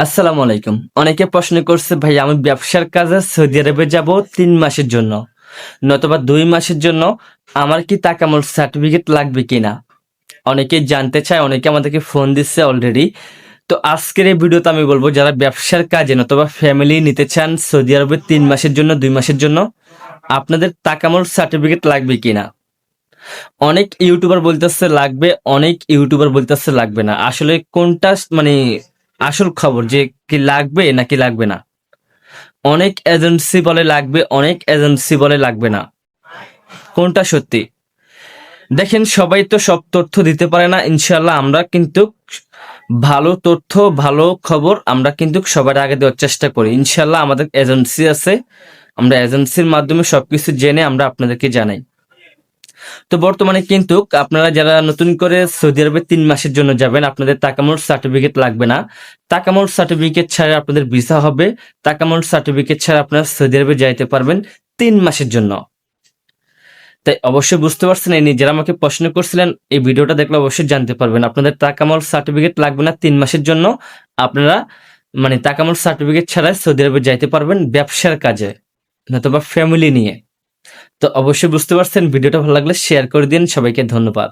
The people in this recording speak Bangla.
আসসালামু আলাইকুম। অনেকে প্রশ্ন করছে, ভাই আমি ব্যবসার কাজে সৌদি আরবে যাব ৩ মাসের জন্য, নতুবা ২ মাসের জন্য, আমার কি তাকামুল সার্টিফিকেট লাগবে কিনা? অনেকেই জানতে চায়, অনেকে আমাদেরকে ফোন দিচ্ছে অলরেডি। তো আজকের এই ভিডিওতে আমি বলবো, যারা ব্যবসার কাজে নতুবা ফ্যামিলি নিতে চান সৌদি আরবে ৩ মাসের জন্য, ২ মাসের জন্য, আপনাদের তাকামুল সার্টিফিকেট লাগবে কিনা? অনেক ইউটিউবার বলতেছে লাগবে, অনেক ইউটিউবার বলতেছে লাগবে না। আসলে কোনটা মানে আসল খবর, যে কি লাগবে নাকি লাগবে না? অনেক এজেন্সি বলে লাগবে, অনেক এজেন্সি বলে লাগবে না। কোনটা সত্যি? দেখেন, সবাই তো সব তথ্য দিতে পারে না। ইনশাল্লাহ আমরা কিন্তু ভালো তথ্য, ভালো খবর আমরা কিন্তু সবার আগে দেওয়ার চেষ্টা করি। ইনশাল্লাহ আমাদের এজেন্সি আছে, আমরা এজেন্সির মাধ্যমে সবকিছু জেনে আমরা আপনাদেরকে জানাই। তো বর্তমানে কিন্তু আপনারা যারা নতুন করে সৌদি আরবে ৩ মাসের জন্য যাবেন, আপনাদের তাকামুল সার্টিফিকেট লাগবে না। তাকামুল সার্টিফিকেট ছাড়া আপনাদের ভিসা হবে। তাকামুল সার্টিফিকেট ছাড়া আপনারা সৌদি আরবে যাইতে পারবেন ৩ মাসের জন্য। তাই অবশ্যই বুঝতে পারছেন, এই নিয়ে যারা আমাকে প্রশ্ন করছিলেন, এই ভিডিওটা দেখলে অবশ্যই জানতে পারবেন আপনাদের তাকামুল সার্টিফিকেট লাগবে না ৩ মাসের জন্য। আপনারা মানে তাকামুল সার্টিফিকেট ছাড়া সৌদি আরবে যাইতে পারবেন ব্যবসার কাজে, নতুবা ফ্যামিলি নিয়ে। তো অবশ্যই বুঝতে পারছেন। ভিডিওটা ভালো লাগলে শেয়ার করে দিন। সবাইকে ধন্যবাদ।